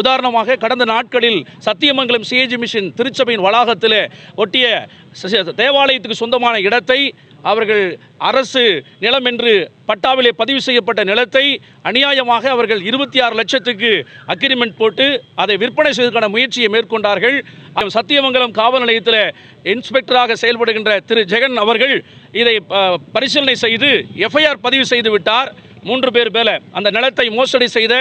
உதாரணமாக கடந்த நாட்களில் சத்தியமங்கலம் சிஏஜி மிஷன் திருச்சபையின் வளாகத்தில் ஒட்டிய தேவாலயத்துக்கு சொந்தமான இடத்தை அவர்கள் அரசு நிலம் என்று பட்டாவிலே பதிவு செய்யப்பட்ட நிலத்தை அநியாயமாக அவர்கள் 26 லட்சத்துக்கு அக்ரிமெண்ட் போட்டு அதை விற்பனை செய்வதற்கான முயற்சியை மேற்கொண்டார்கள். சத்தியமங்கலம் காவல் நிலையத்தில் இன்ஸ்பெக்டராக செயல்படுகின்ற திரு ஜெகன் அவர்கள் இதை பரிசீலனை செய்து எஃப்ஐஆர் பதிவு செய்து விட்டார். 3 பேர் மேல அந்த நிலத்தை மோசடி செய்த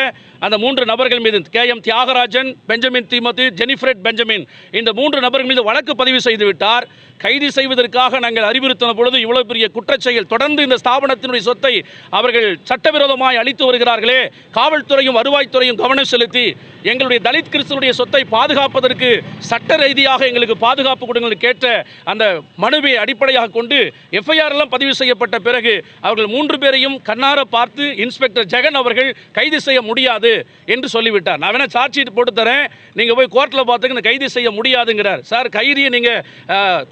அந்த 3 நபர்கள் மீது KM தியாகராஜன், பெஞ்சமின் தீமோத்தி, ஜெனிஃபரட் பெஞ்சமின் இந்த 3 நபர்கள் மீது வழக்கு பதிவு செய்து விட்டார். கைது செய்வதற்காக நாங்கள் அறிவுறுத்தின பொழுது இவ்வளவு பெரிய குற்றச்செயல், தொடர்ந்து இந்த ஸ்தாபனத்தினுடைய சொத்தை அவர்கள் சட்டவிரோதமாய் அளித்து வருகிறார்களே, காவல்துறையும் வருவாய்த்துறையும் கவனம் செலுத்தி எங்களுடைய தலித் கிறிஸ்தவனுடைய சொத்தை பாதுகாப்பதற்கு சட்ட ரீதியாக எங்களுக்கு பாதுகாப்பு கொடுங்கள் கேட்ட அந்த மனுவை அடிப்படையாக கொண்டு எஃப்ஐஆர் எல்லாம் பதிவு செய்யப்பட்ட பிறகு அவர்கள் 3 பேரையும் கண்ணார பார்த்து இன்ஸ்பெக்டர் ஜெகன் அவர்கள் கைது செய்ய முடியாது என்று சொல்லிவிட்டார். நான் வேணா சார்ஜ் ஷீட் போட்டு தரேன், நீங்கள் போய் கோர்ட்டில் பார்த்துக்கு கைது செய்ய முடியாதுங்கிறார். சார், கைதியை நீங்கள்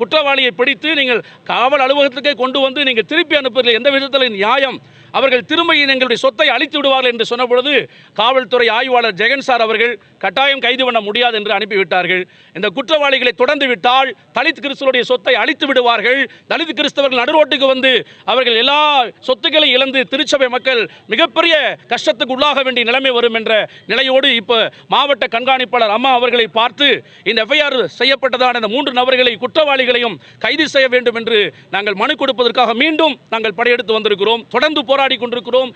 குற்றவாளியை பிடித்து நீங்கள் காவல் அலுவலகத்துக்கே கொண்டு வந்து நீங்கள் திருப்பி அனுப்புவதில் எந்த விதத்தில் நியாயம்? அவர்கள் திரும்ப எங்களுடைய சொத்தை அழித்து விடுவார்கள் என்று சொன்ன பொழுது காவல்துறை ஆய்வாளர் ஜெகன் சார் அவர்கள் கட்டாயம் கைது பண்ண முடியாது என்று அனுப்பிவிட்டார்கள். இந்த குற்றவாளிகளை தொடர்ந்து விட்டால் தலித் கிறிஸ்தவருடைய சொத்தை அழித்து விடுவார்கள். தலித் கிறிஸ்தவர்கள் நடுரோட்டுக்கு வந்து அவர்கள் எல்லா சொத்துக்களை இழந்து திருச்சபை மக்கள் மிகப்பெரிய கஷ்டத்துக்கு உள்ளாக வேண்டிய நிலைமை வரும் என்ற நிலையோடு இப்போ மாவட்ட கண்காணிப்பாளர் அம்மா அவர்களை பார்த்து இந்த எஃப்ஐஆர் செய்யப்பட்டதான இந்த 3 நபர்களை குற்றவாளிகளையும் கைது செய்ய வேண்டும் என்று நாங்கள் மனு கொடுப்பதற்காக மீண்டும் நாங்கள் படையெடுத்து வந்திருக்கிறோம். தொடர்ந்து போராடி கொண்டிருக்கிறோம்.